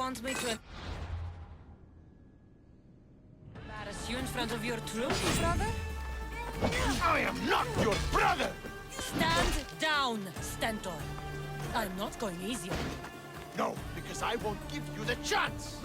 want me to embarrass you in front of your troops, brother? I am not your brother! Stand down, Stentor. I'm not going easy on you. No, because I won't give you the chance!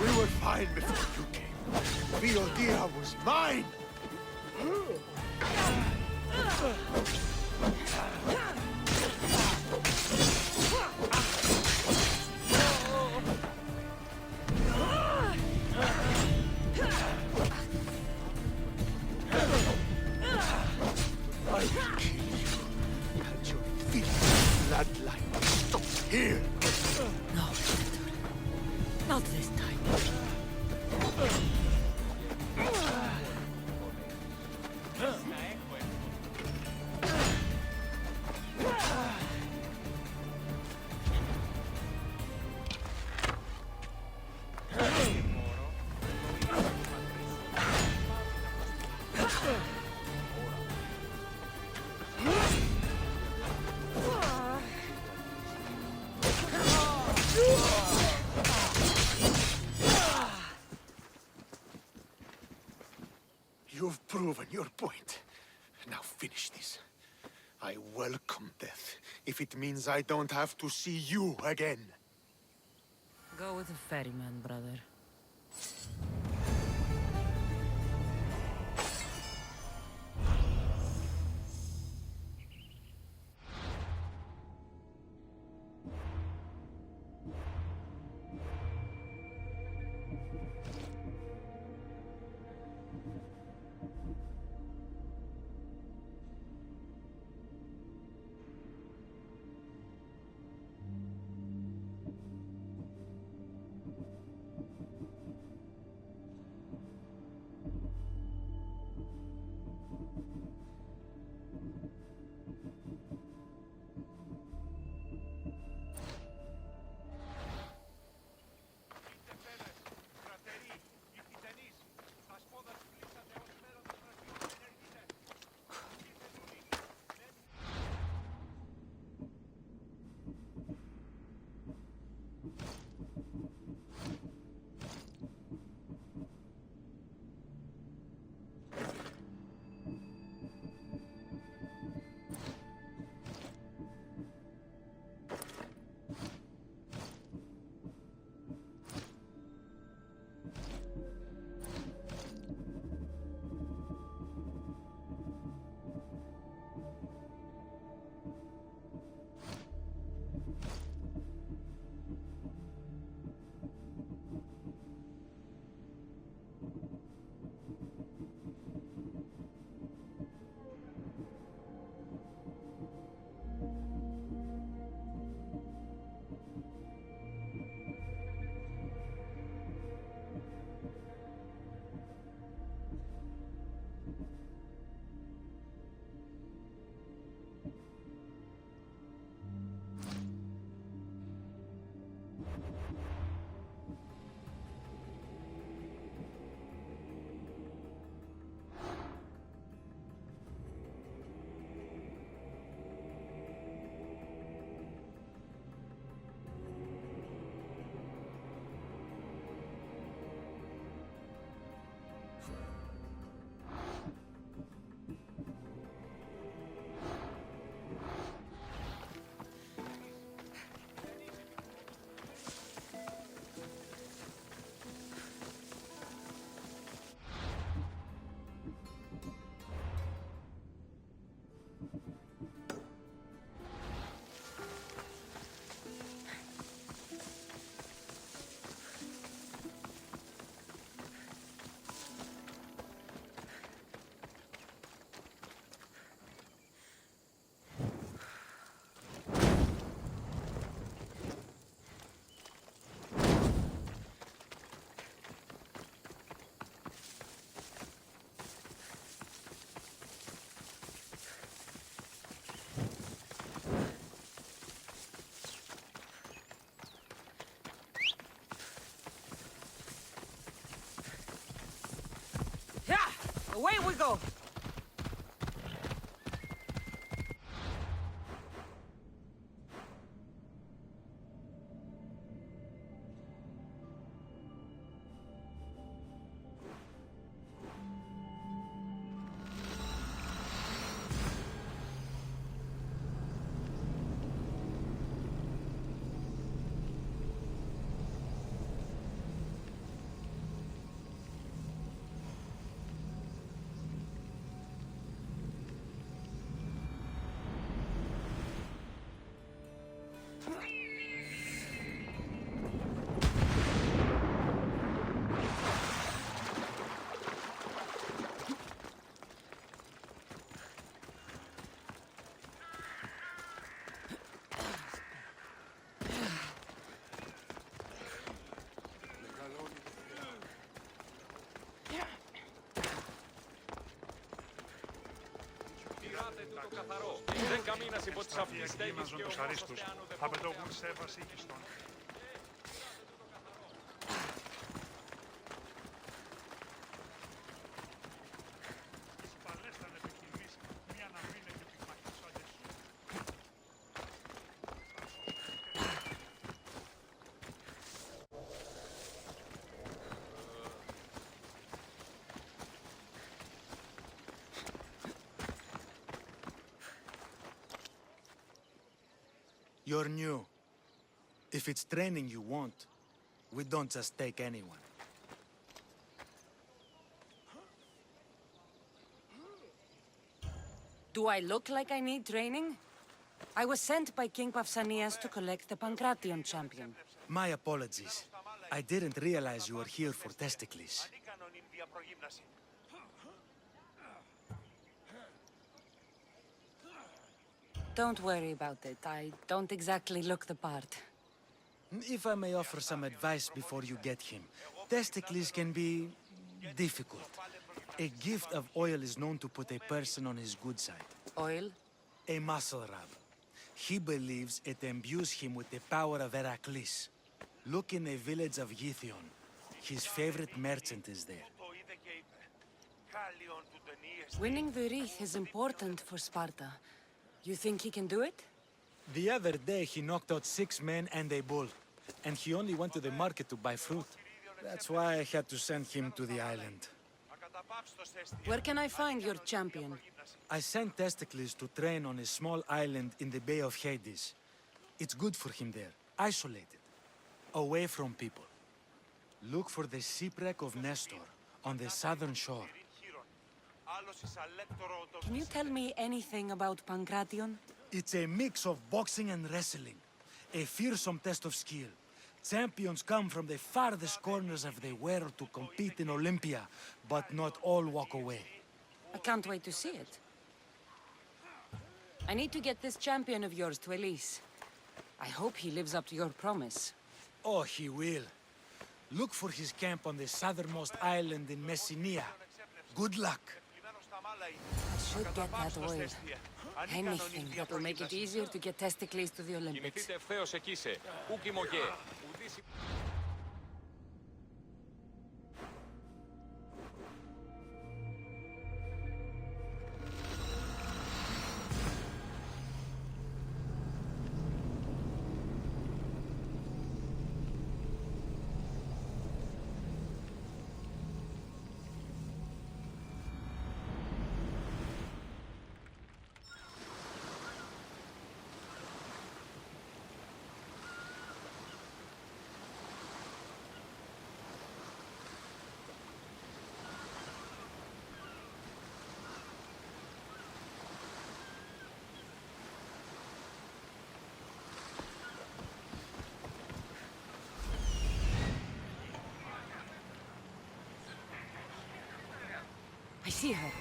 We were fine before you came. Viodia was mine! I will kill you, and your filthy bloodline will stop here! No, Stentor. Not this time. You've proven your point. Now finish this. I welcome death, if it means I don't have to see you again. Go with the ferryman, brother. Away we go! Τούτο καθαρό. 10 μήνας υπό τις αυτής στέγης και όμως θα μετώγουν σε βασίλιστον. Τις παλές θα επικοινείς, μία να μην είναι και μαχισόντες σου. You're new. If it's training you want, we don't just take anyone. Do I look like I need training? I was sent by King Pausanias to collect the Pancration champion. My apologies. I didn't realize you were here for testicles. Don't worry about it. I don't exactly look the part. If I may offer some advice before you get him, testicles can be difficult. A gift of oil is known to put a person on his good side. Oil? A muscle rub. He believes it imbues him with the power of Heracles. Look in the village of Githion. His favorite merchant is there. Winning the wreath is important for Sparta. You think he can do it? The other day he knocked out 6 men and a bull. And he only went to the market to buy fruit. That's why I had to send him to the island. Where can I find your champion? I sent Testicles to train on a small island in the Bay of Hades. It's good for him there, isolated, away from people. Look for the shipwreck of Nestor on the southern shore. Can you tell me anything about Pancration? It's a mix of boxing and wrestling. A fearsome test of skill. Champions come from the farthest corners of the world to compete in Olympia, but not all walk away. I can't wait to see it. I need to get this champion of yours to Elise. I hope he lives up to your promise. Oh, he will. Look for his camp on the southernmost island in Messenia. Good luck. I should get that oil. Anything that will make it easier to get Testicles to the Olympics. Κινηθείτε ευθέως εκεί σε. Ούκι μογέ. I see her.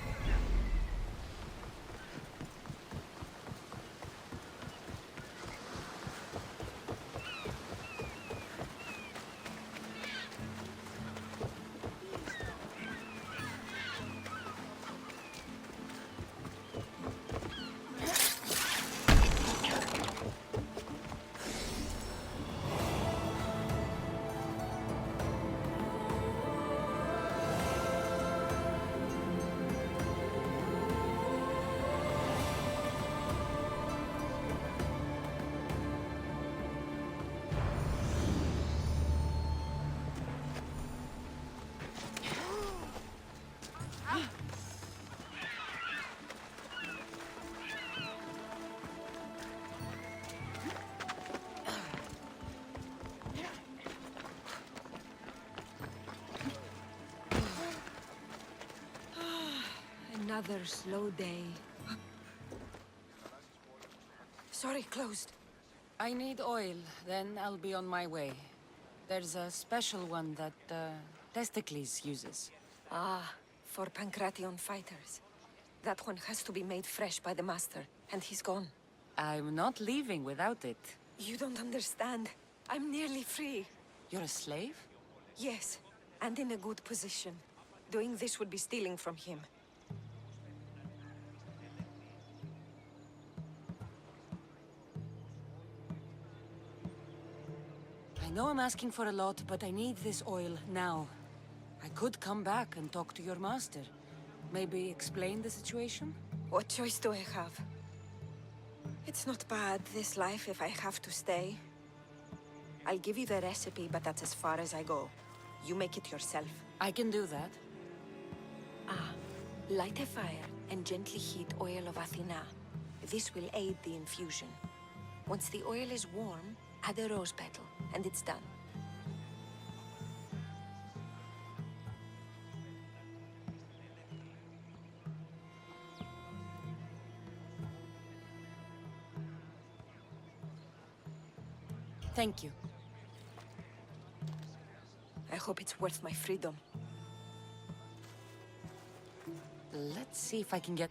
Another slow day. Sorry, closed. I need oil, then I'll be on my way. There's a special one that, Testicles uses. Ah, for Pancration fighters. That one has to be made fresh by the master, and he's gone. I'm not leaving without it. You don't understand. I'm nearly free. You're a slave? Yes, and in a good position. Doing this would be stealing from him. I know I'm asking for a lot, but I need this oil now. I could come back and talk to your master. Maybe explain the situation? What choice do I have? It's not bad, this life, if I have to stay. I'll give you the recipe, but that's as far as I go. You make it yourself. I can do that. Ah, light a fire and gently heat oil of Athena. This will aid the infusion. Once the oil is warm, add a rose petal, and it's done. Thank you. I hope it's worth my freedom. Let's see if I can get...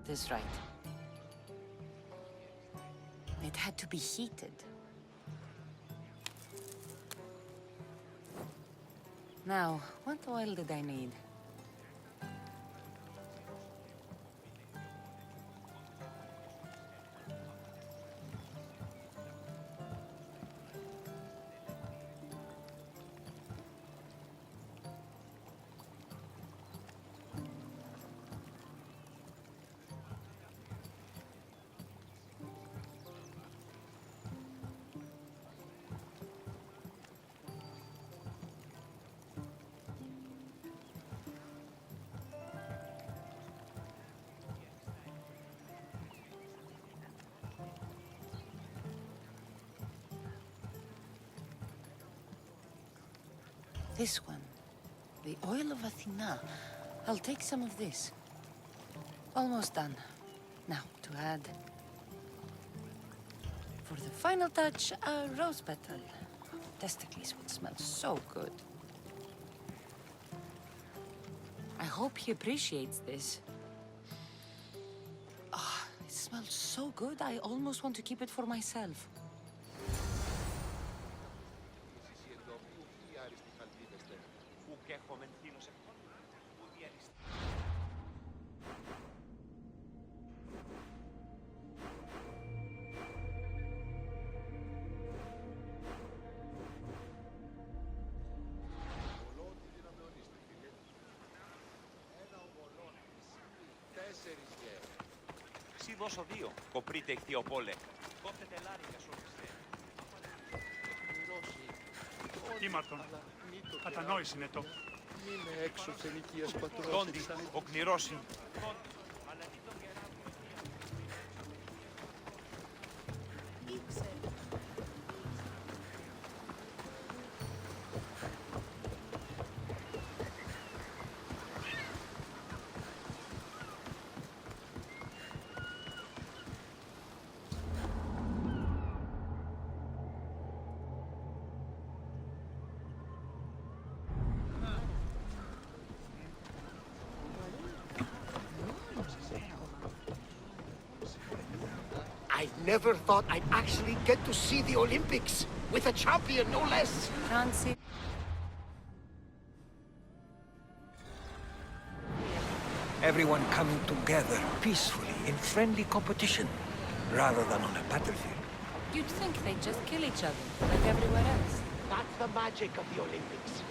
this right. It had to be heated. Now, what oil did I need? This one. The oil of Athena. I'll take some of this. Almost done. Now, to add... For the final touch, a rose petal. Testicles would smell so good. I hope he appreciates this. Ah, it smells so good, I almost want to keep it for myself. Εσύ δώσω 2. Κοπρείτε ηχθιοπόλε. Κόφτετε λάρικα σώπιστε. Κύμαρτον. Κατανόηση είναι το. Είναι έξω της ενοικίας πατρός. Τόντι, ο κνηρός. I never thought I'd actually get to see the Olympics, with a champion, no less. Can't see... Everyone coming together peacefully in friendly competition, rather than on a battlefield. You'd think they'd just kill each other, like everywhere else. That's the magic of the Olympics.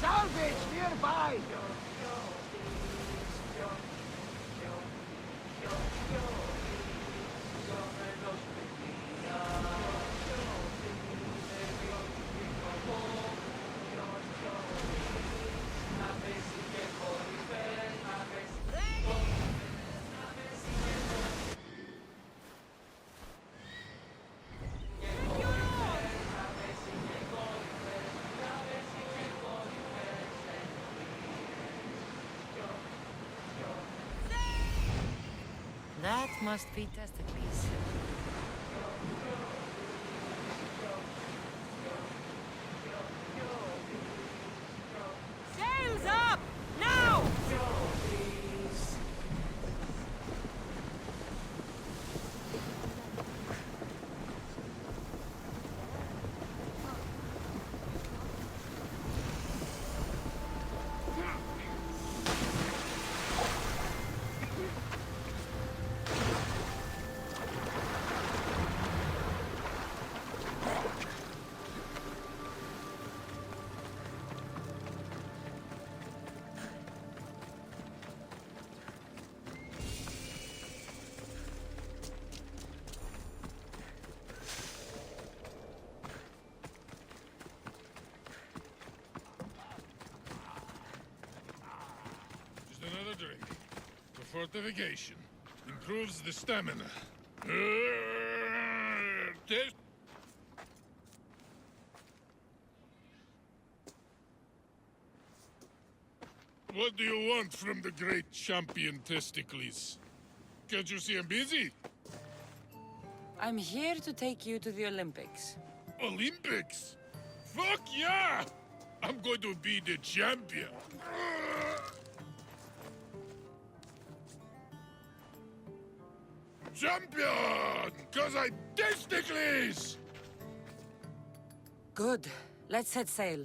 Salvage nearby! That must be testicles. Sails up! Now! Just another drink. For fortification. Improves the stamina. Taste. What do you want from the great champion Testicles? Can't you see I'm busy? I'm here to take you to the Olympics. Olympics? Fuck yeah! I'm going to be the champion. Champion! Cause I testicles! Good. Let's set sail.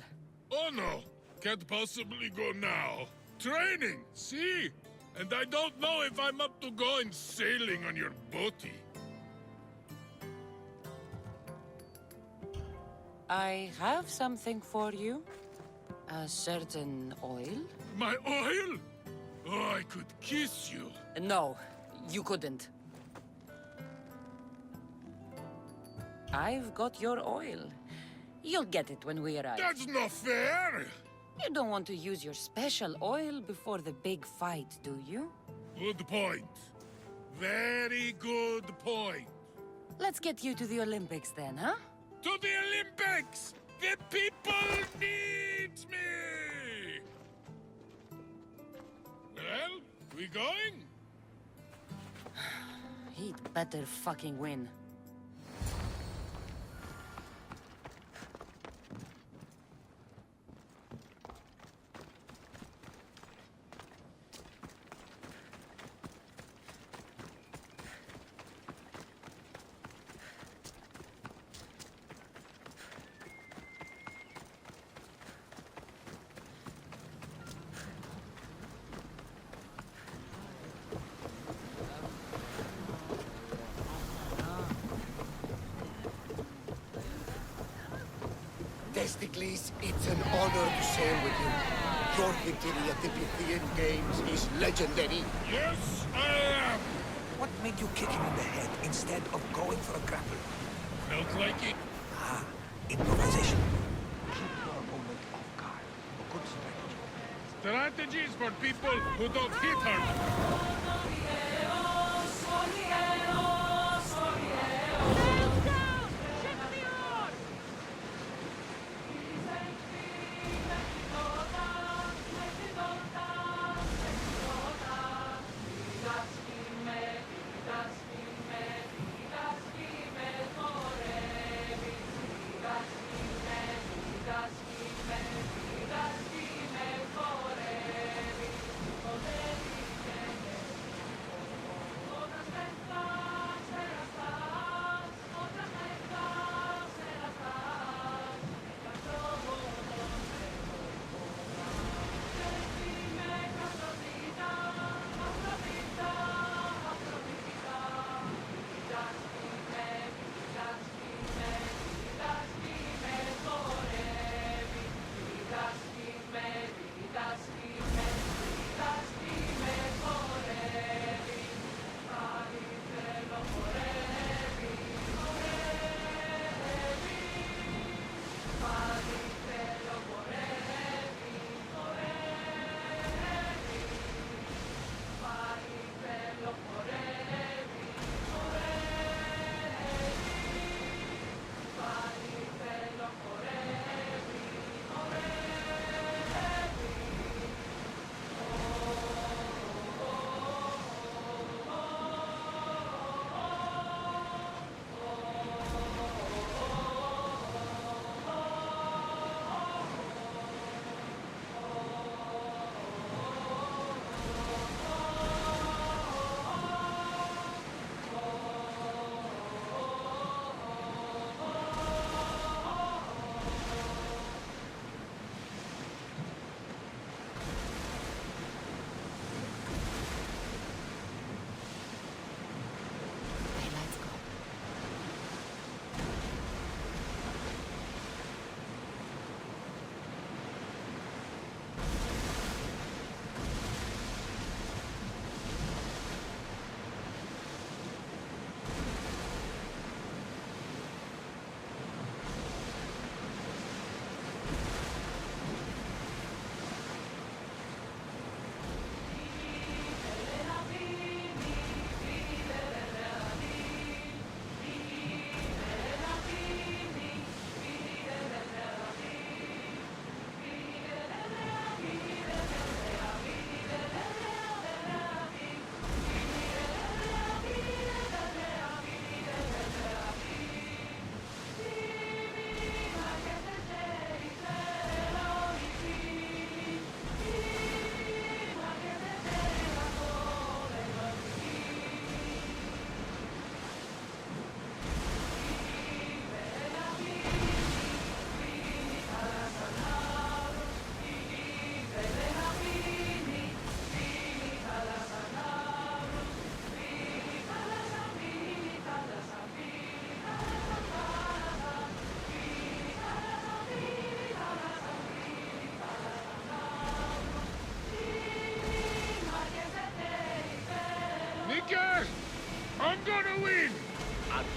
Oh no! Can't possibly go now. Training, see? And I don't know if I'm up to going sailing on your boaty. I have something for you. A certain oil? My oil? Oh, I could kiss you. No, you couldn't. I've got your oil. You'll get it when we arrive. That's not fair! You don't want to use your special oil before the big fight, do you? Good point. Very good point. Let's get you to the Olympics then, huh? To the Olympics! The people need me! Well, we going? He'd better fucking win. Testicles, it's an honor to sail with you. Your victory at the Pythian Games is legendary. Yes, I am! What made you kick him in the head instead of going for a grapple? Felt like it. Ah, improvisation. Keep your opponent off guard. A good strategy. Strategies for people who don't hit hard.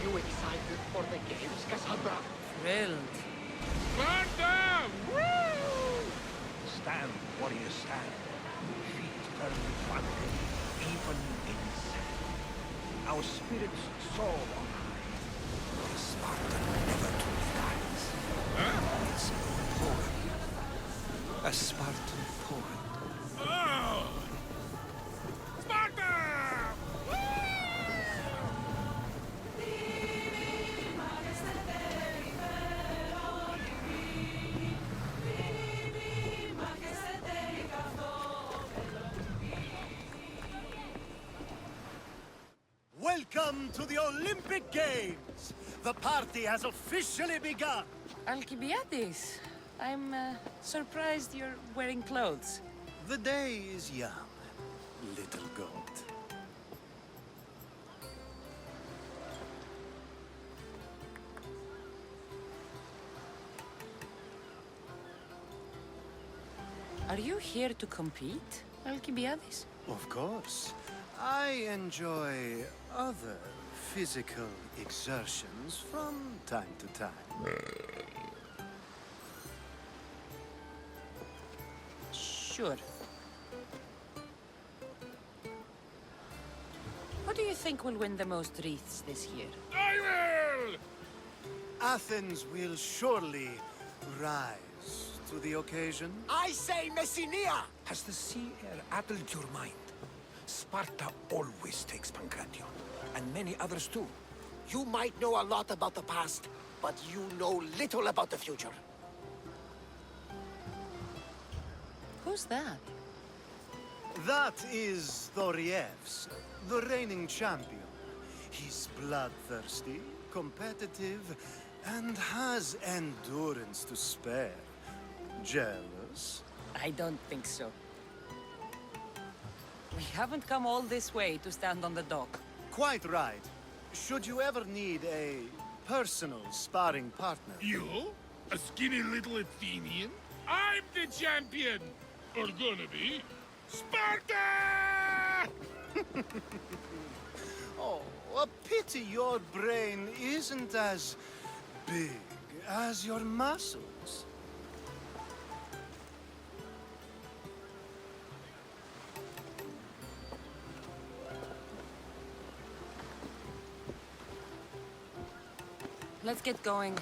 you excited for the games, Kassandra? Thrilled. Sparta! Woo! Stand, warriors, stand. Feet firmly planted, even in sand. Our spirits soar on high. The Spartan never truly dies. Huh? It's a poem. A Spartan poem. Oh! Sparta! Welcome to the Olympic Games! The party has officially begun! Alcibiades, I'm surprised you're wearing clothes. The day is young, little goat. Are you here to compete, Alcibiades? Of course. I enjoy other physical exertions from time to time. Sure. Who do you think will win the most wreaths this year? I will! Athens will surely rise to the occasion. I say Messinia! Has the sea air addled your mind? Sparta always takes Pancration, and many others too. You might know a lot about the past, but you know little about the future. Who's that? That is Thorievs, the reigning champion. He's bloodthirsty, competitive, and has endurance to spare. Jealous? I don't think so. We haven't come all this way to stand on the dock. Quite right. Should you ever need a personal sparring partner? You? A skinny little Athenian? I'm the champion! Or gonna be. Sparta! Oh, a pity your brain isn't as big as your muscles. Let's get going.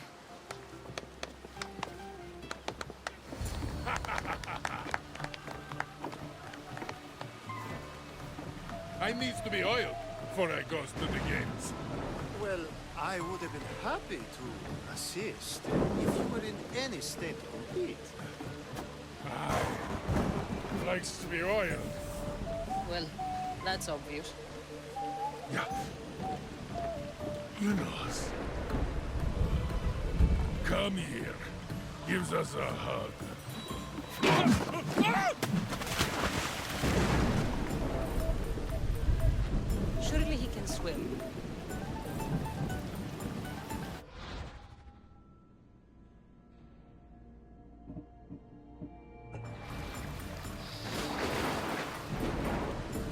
I needs to be oiled before I goes to the games. Well, I would have been happy to assist if you were in any state to compete. Likes to be oiled. Well, that's obvious. Yeah. You knows. Come here. Gives us a hug. Surely he can swim.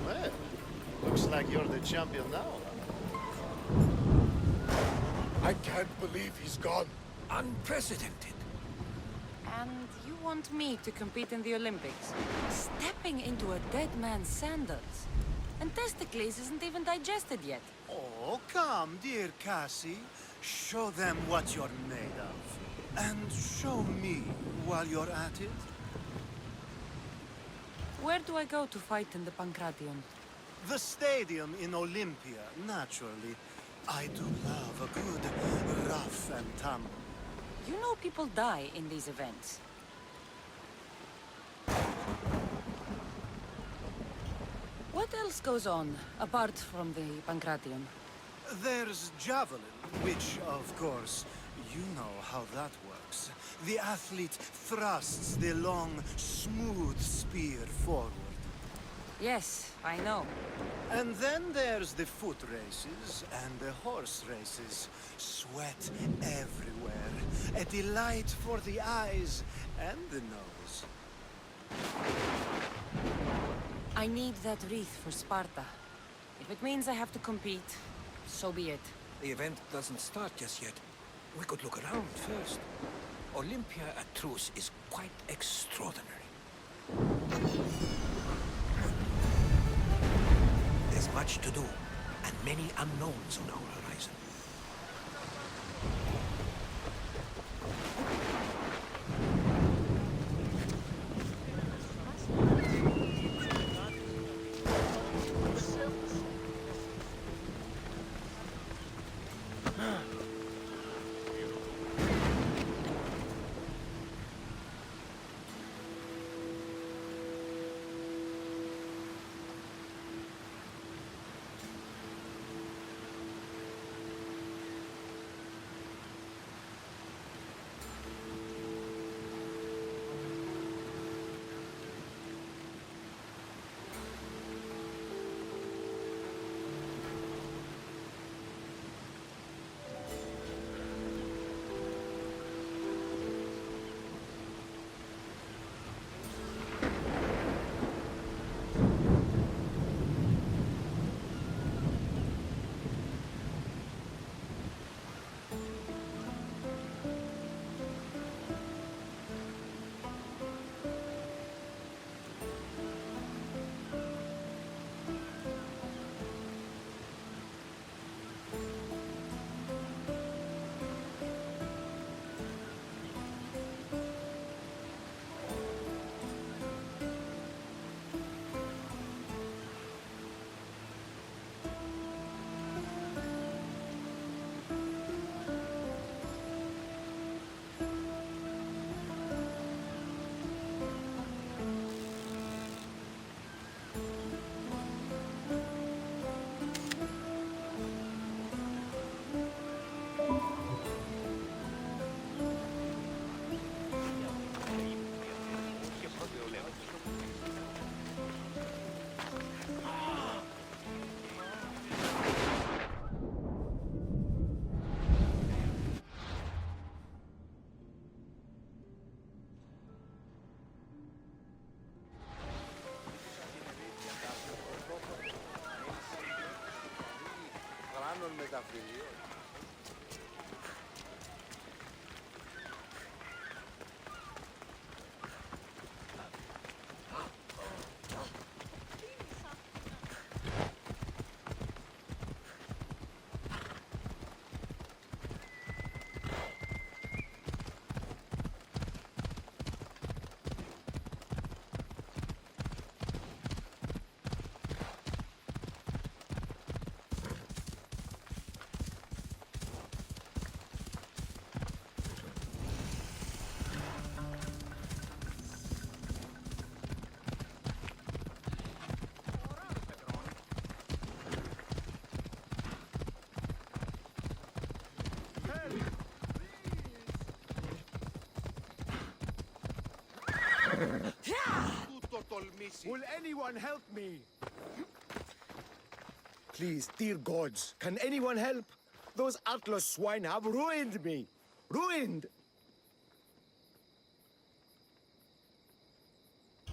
Well, looks like you're the champion now. I can't believe he's gone. Unprecedented. And you want me to compete in the Olympics? Stepping into a dead man's sandals. And Testicles isn't even digested yet. Oh, come, dear Cassie. Show them what you're made of. And show me while you're at it. Where do I go to fight in the Pancration? The stadium in Olympia, naturally. I do love a good rough and tumble. You know people die in these events. What else goes on, apart from the Pancration? There's javelin, which, of course, you know how that works. The athlete thrusts the long, smooth spear forward. Yes, I know. And then there's the foot races and the horse races. Sweat everywhere. A delight for the eyes and the nose. I need that wreath for Sparta. If it means I have to compete, so be it. The event doesn't start just yet. We could look around first. Olympia at truce is quite extraordinary. There's much to do, and many unknowns on our horizon. Will anyone help me? Please, dear gods, can anyone help? Those Atlas swine have ruined me. Ruined!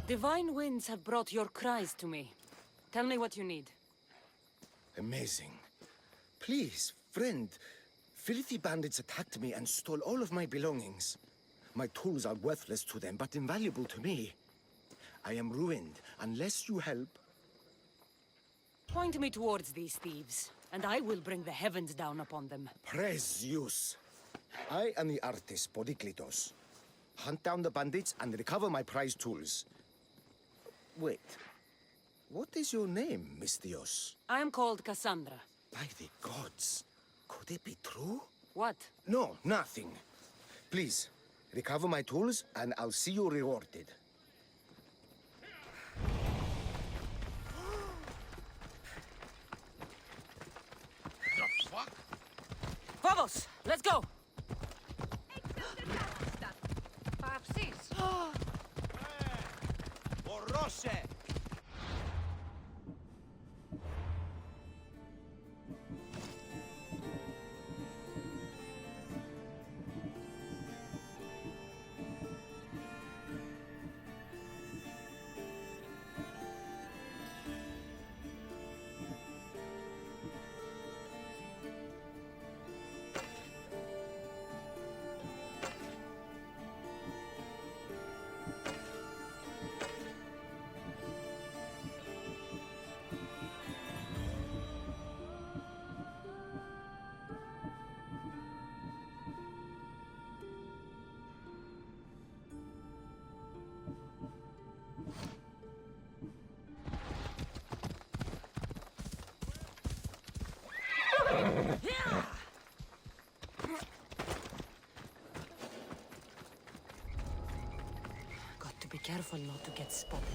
Divine winds have brought your cries to me. Tell me what you need. Amazing. Please, friend. Filthy bandits attacked me and stole all of my belongings. My tools are worthless to them, but invaluable to me. I am ruined. Unless you help... Point me towards these thieves, and I will bring the heavens down upon them. Praise Zeus. I am the artist, Podiklitos. Hunt down the bandits and recover my prized tools. Wait. What is your name, Mystios? I am called Kassandra. By the gods. Could it be true? What? No, nothing. Please, recover my tools and I'll see you rewarded. Vamos! Let's go! Ορόσε! be careful not to get spotted.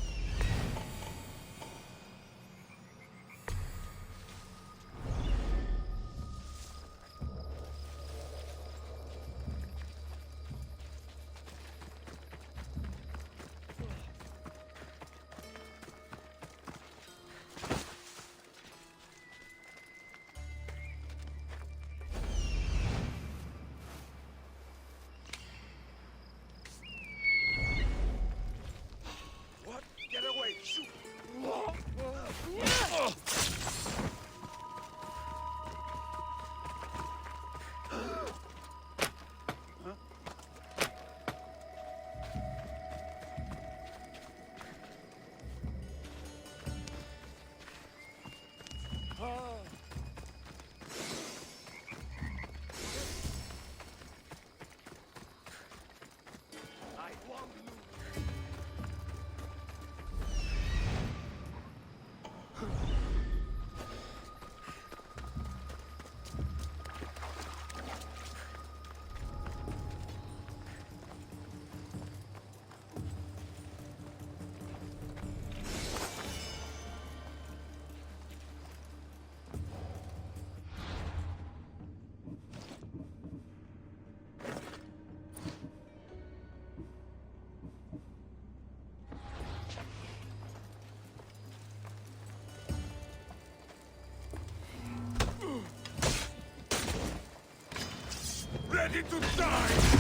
Ready to die!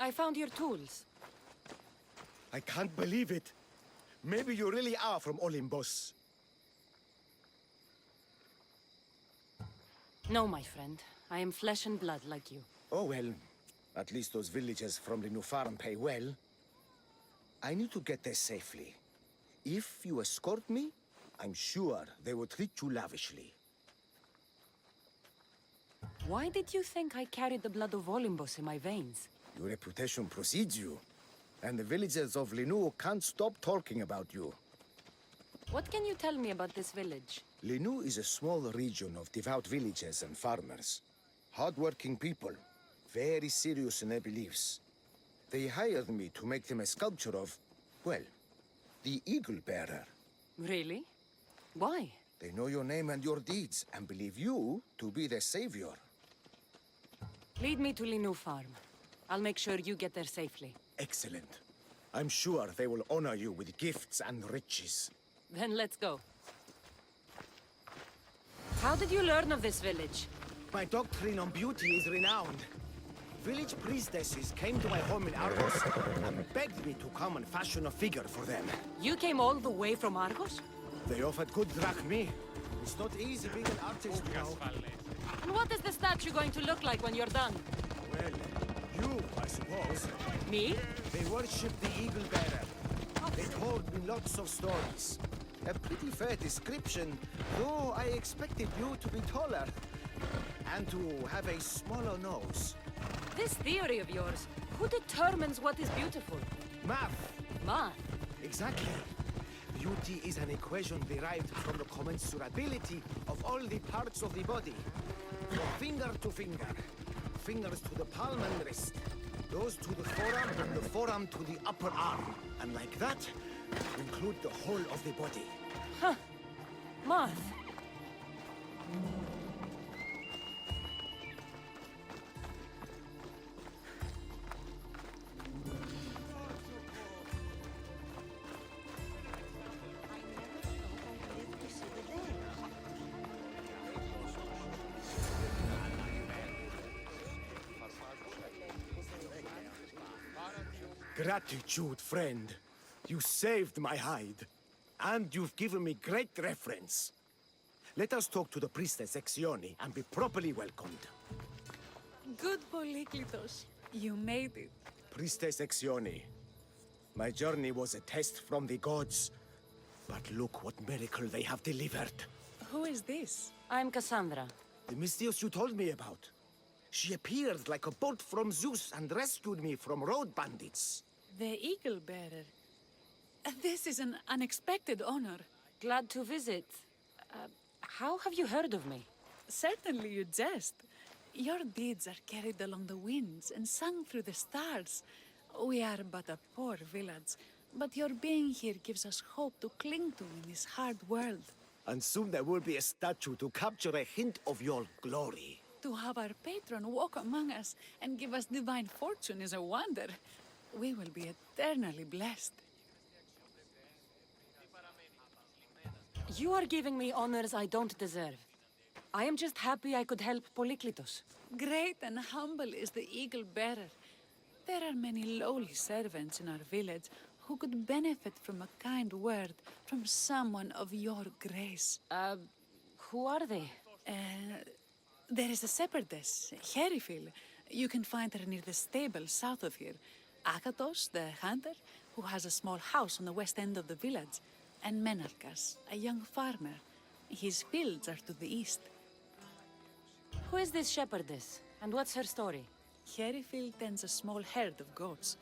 I found your tools. I can't believe it. Maybe you really are from Olympus. No, my friend. I am flesh and blood like you. Oh, well, at least those villagers from the new farm pay well. I need to get there safely. If you escort me, I'm sure they will treat you lavishly. Why did you think I carried the blood of Olympus in my veins? Your reputation precedes you, and the villagers of Linu can't stop talking about you. What can you tell me about this village? Linu is a small region of devout villagers and farmers. Hard-working people, very serious in their beliefs. They hired me to make them a sculpture of, well, the Eagle Bearer. Really? Why? They know your name and your deeds, and believe you to be their savior. Lead me to Linu Farm. I'll make sure you get there safely. Excellent. I'm sure they will honor you with gifts and riches. Then let's go. How did you learn of this village? My doctrine on beauty is renowned. Village priestesses came to my home in Argos and begged me to come and fashion a figure for them. You came all the way from Argos? They offered good drachmi. It's not easy being an artist, you know. And what is the statue going to look like when you're done? Well, you, I suppose. Me? They worship the Eagle Bearer. They told me lots of stories. A pretty fair description, though I expected you to be taller. And to have a smaller nose. This theory of yours, who determines what is beautiful? Math. Math? Exactly. Beauty is an equation derived from the commensurability of all the parts of the body. From finger to finger. Fingers to the palm and wrist. Those to the forearm bring the forearm to the upper arm. And like that, include the whole of the body. Huh. Moth. Gratitude, friend. You saved my hide. And you've given me great reference. Let us talk to the priestess Exione and be properly welcomed. Good Polyklitos. You made it. Priestess Exione, my journey was a test from the gods. But look what miracle they have delivered. Who is this? I'm Kassandra. The Mystios you told me about. She appeared like a bolt from Zeus and rescued me from road bandits. The Eagle Bearer. This is an unexpected honor. Glad to visit. How have you heard of me? Certainly you jest. Your deeds are carried along the winds and sung through the stars. We are but a poor village, but your being here gives us hope to cling to in this hard world. And soon there will be a statue to capture a hint of your glory. To have our patron walk among us and give us divine fortune is a wonder. We will be eternally blessed. You are giving me honors I don't deserve. I am just happy I could help Polyklitos. Great and humble is the Eagle Bearer. There are many lowly servants in our village who could benefit from a kind word from someone of your grace. Who are they? There is a shepherdess, Herifil. You can find her near the stable south of here. Akatos, the hunter, who has a small house on the west end of the village. And Menalkas, a young farmer. His fields are to the east. Who is this shepherdess? And what's her story? Herifil tends a small herd of goats.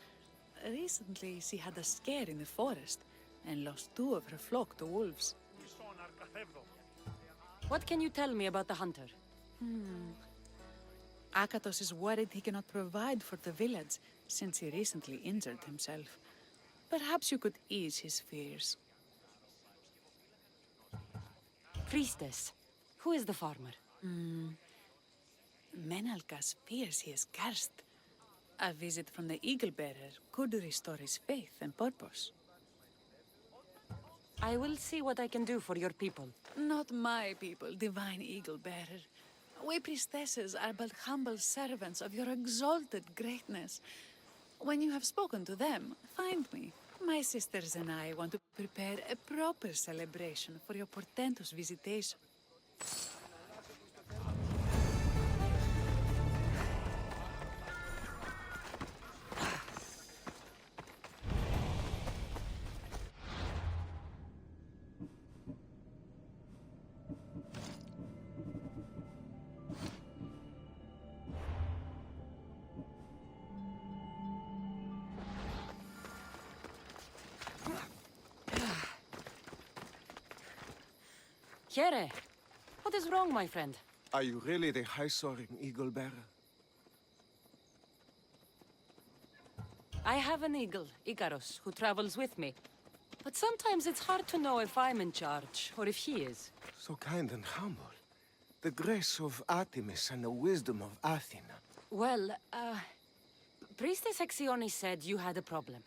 Recently, she had a scare in the forest and lost 2 of her flock to wolves. What can you tell me about the hunter? Akatos is worried he cannot provide for the village since he recently injured himself. Perhaps you could ease his fears. Priestess. Who is the farmer? Menalkas fears he is cursed. A visit from the Eagle Bearer could restore his faith and purpose. I will see what I can do for your people. Not my people, divine Eagle Bearer. We priestesses are but humble servants of your exalted greatness. When you have spoken to them, find me. My sisters and I want to prepare a proper celebration for your portentous visitation. Here, what is wrong, my friend? Are you really the high-soaring eagle bearer? I have an eagle, Icarus, who travels with me. But sometimes it's hard to know if I'm in charge, or if he is. So kind and humble. The grace of Artemis and the wisdom of Athena. Well, Priestess Exione said you had a problem.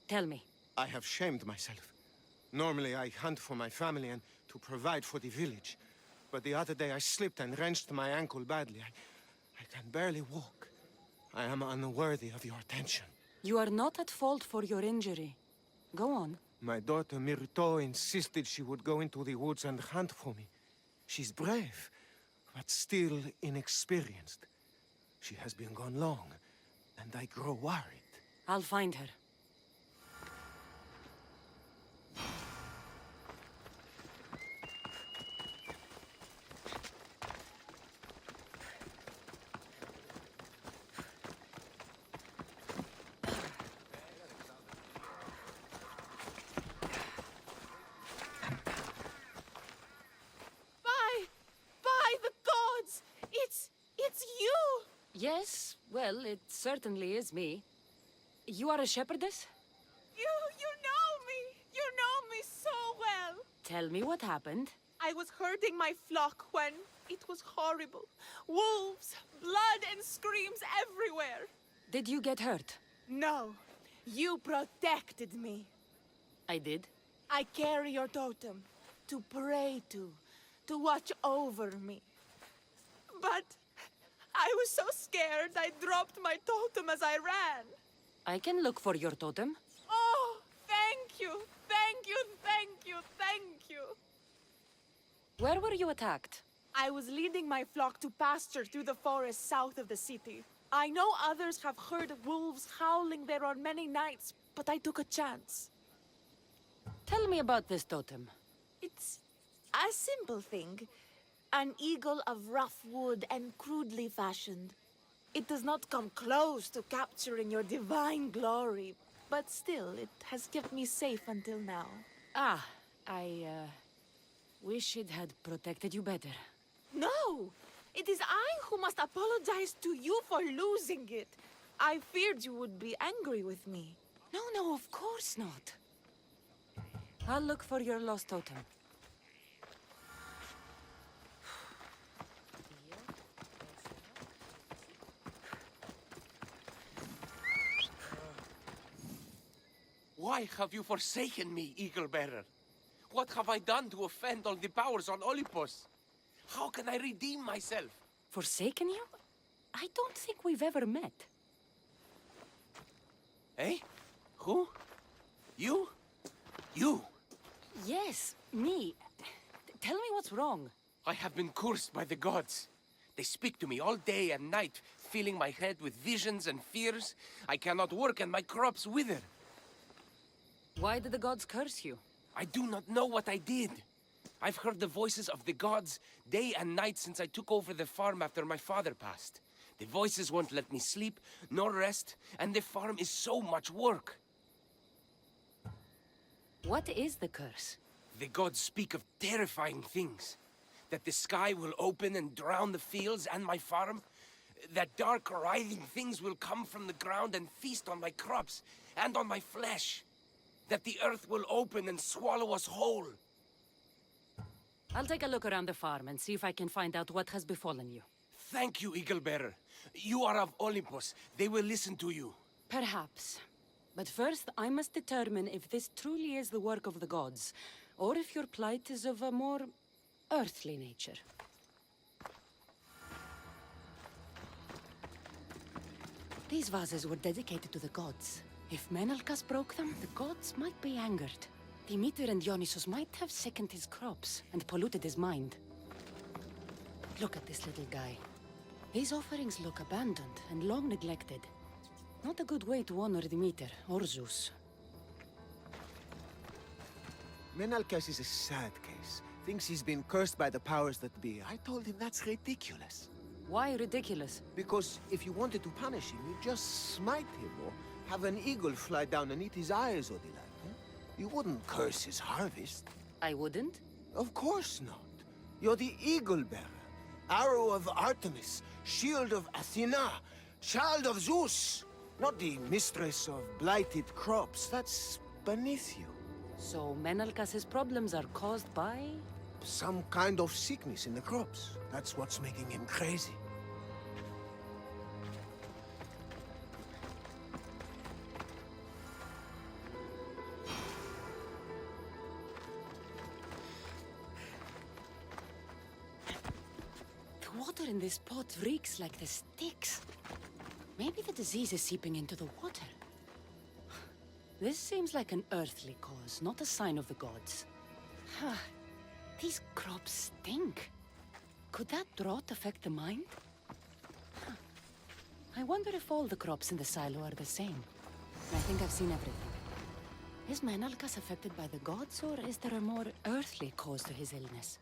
Tell me. I have shamed myself. Normally I hunt for my family and to provide for the village. But the other day I slipped and wrenched my ankle badly. I can barely walk. I am unworthy of your attention. You are not at fault for your injury. Go on. My daughter Myrto insisted she would go into the woods and hunt for me. She's brave, but still inexperienced. She has been gone long, and I grow worried. I'll find her. By the gods! It's you! Yes, well, it's certainly is me. You are a shepherdess? You know me! You know me so well! Tell me what happened. I was herding my flock when it was horrible. Wolves, blood and screams everywhere. Did you get hurt? No, you protected me. I did. I carry your totem to pray to watch over me. But I was so scared I dropped my totem as I ran. I can look for your totem. Oh, thank you, thank you, thank you, thank you. Where were you attacked? I was leading my flock to pasture through the forest south of the city. I know others have heard wolves howling there on many nights, but I took a chance. Tell me about this totem. It's a simple thing. An eagle of rough wood and crudely fashioned. It does not come close to capturing your divine glory, but still, it has kept me safe until now. Ah, I wish it had protected you better. No! It is I who must apologize to you for losing it. I feared you would be angry with me. No, of course not. I'll look for your lost totem. Why have you forsaken me, Eagle-Bearer? What have I done to offend all the powers on Olympus? How can I redeem myself? Forsaken you? I don't think we've ever met. Eh? Who? You? You? Yes, me. Tell me what's wrong. I have been cursed by the gods. They speak to me all day and night, filling my head with visions and fears. I cannot work and my crops wither. Why did the gods curse you? I do not know what I did. I've heard the voices of the gods day and night since I took over the farm after my father passed. The voices won't let me sleep, nor rest, and the farm is so much work. What is the curse? The gods speak of terrifying things. That the sky will open and drown the fields and my farm. That dark, writhing things will come from the ground and feast on my crops and on my flesh. That the earth will open and swallow us whole. I'll take a look around the farm and see if I can find out what has befallen you. Thank you, Eagle-Bearer. You are of Olympus. They will listen to you. Perhaps. But first, I must determine if this truly is the work of the gods, or if your plight is of a more earthly nature. These vases were dedicated to the gods. If Menalcas broke them, the gods might be angered. Demeter and Dionysus might have sickened his crops and polluted his mind. Look at this little guy. These offerings look abandoned and long neglected. Not a good way to honor Demeter or Zeus. Menalcas is a sad case. Thinks he's been cursed by the powers that be. I told him that's ridiculous. Why ridiculous? Because if you wanted to punish him, you'd just smite him or have an eagle fly down and eat his eyes or the like. Huh? You wouldn't curse his harvest. I wouldn't? Of course not. You're the eagle-bearer. Arrow of Artemis, shield of Athena, child of Zeus. Not the mistress of blighted crops. That's beneath you. So Menalcas's problems are caused by? Some kind of sickness in the crops. That's what's making him crazy. The water in this pot reeks like the sticks. Maybe the disease is seeping into the water. This seems like an earthly cause, not a sign of the gods. These crops stink. Could that drought affect the mind? I wonder if all the crops in the silo are the same. I think I've seen everything. Is Menalcas affected by the gods, or is there a more earthly cause to his illness?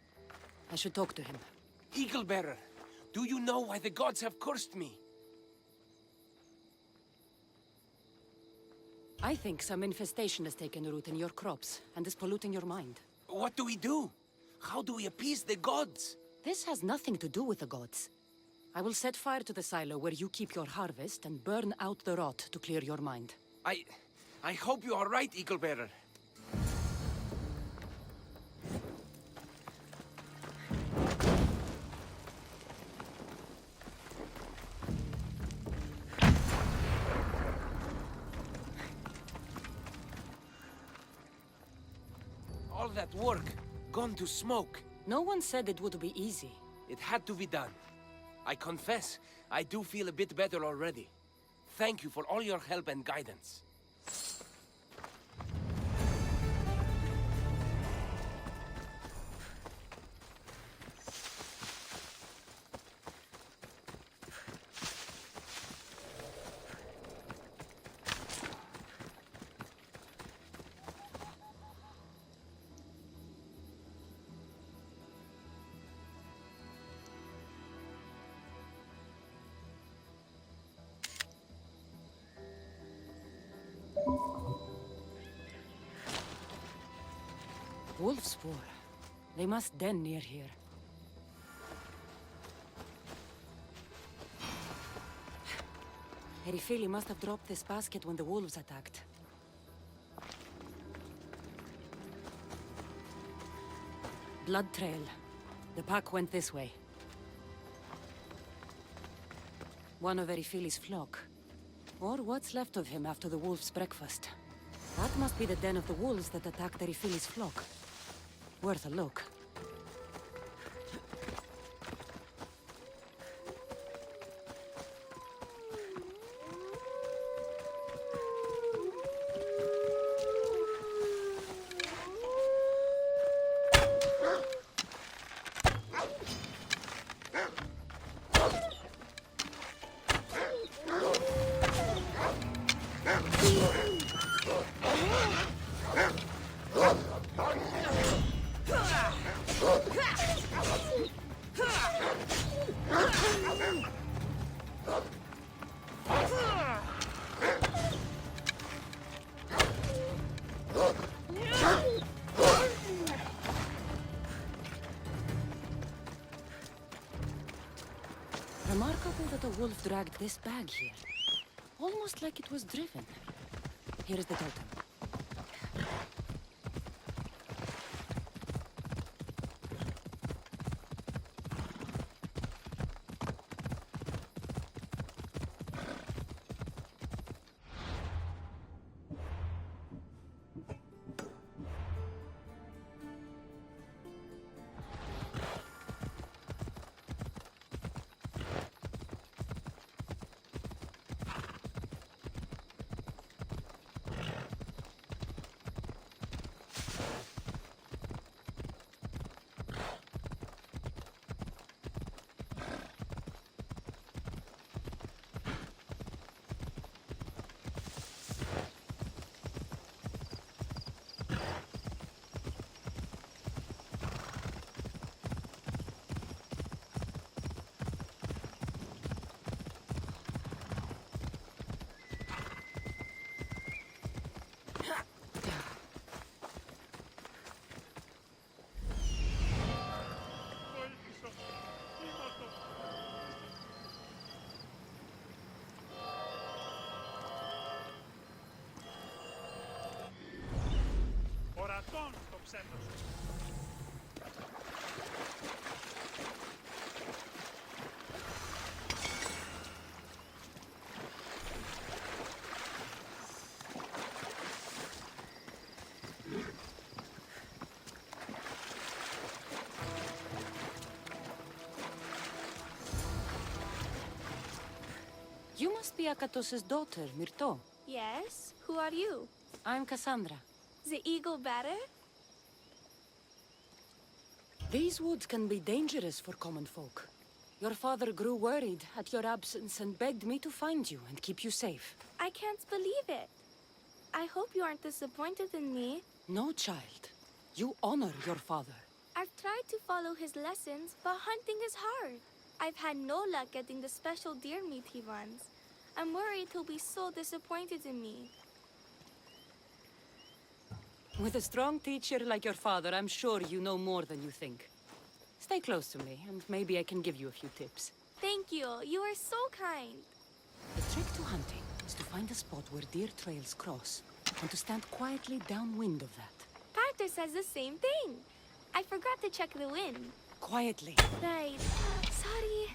I should talk to him. Eagle-Bearer, do you know why the gods have cursed me? I think some infestation has taken root in your crops and is polluting your mind. What do we do? How do we appease the gods? This has nothing to do with the gods. I will set fire to the silo where you keep your harvest and burn out the rot to clear your mind. I hope you are right, Eagle Bearer. All that work, gone to smoke. No one said it would be easy. It had to be done. I confess, I do feel a bit better already. Thank you for all your help and guidance. Wolf spoor. They must den near here. Erifili must have dropped this basket when the wolves attacked. Blood trail. The pack went this way. One of Erifili's flock. Or what's left of him after the wolf's breakfast. That must be the den of the wolves that attacked Erifili's flock. Worth a look. Remarkable that a wolf dragged this bag here. Almost like it was driven. Here is the totem. Ορατών το ψέμα σου. You must be Akatos's daughter, Myrto. Yes? Who are you? I'm Kassandra. The Eagle Bearer? These woods can be dangerous for common folk. Your father grew worried at your absence and begged me to find you and keep you safe. I can't believe it. I hope you aren't disappointed in me. No, child. You honor your father. I've tried to follow his lessons, but hunting is hard. I've had no luck getting the special deer meat he wants. I'm worried he'll be so disappointed in me. With a strong teacher like your father, I'm sure you know more than you think. Stay close to me, and maybe I can give you a few tips. Thank you. You are so kind. The trick to hunting is to find a spot where deer trails cross, and to stand quietly downwind of that. Carter says the same thing. I forgot to check the wind. Quietly. Right. Sorry.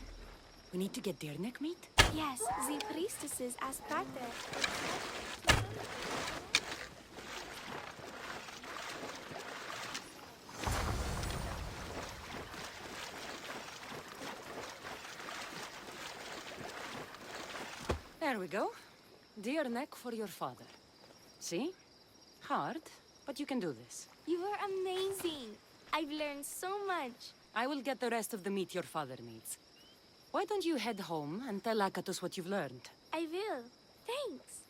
We need to get deer neck meat? Yes, the priestesses asked Carter. There we go. Deer neck for your father. See? Hard, but you can do this. You are amazing. I've learned so much. I will get the rest of the meat your father needs. Why don't you head home and tell Akatos what you've learned? I will. Thanks.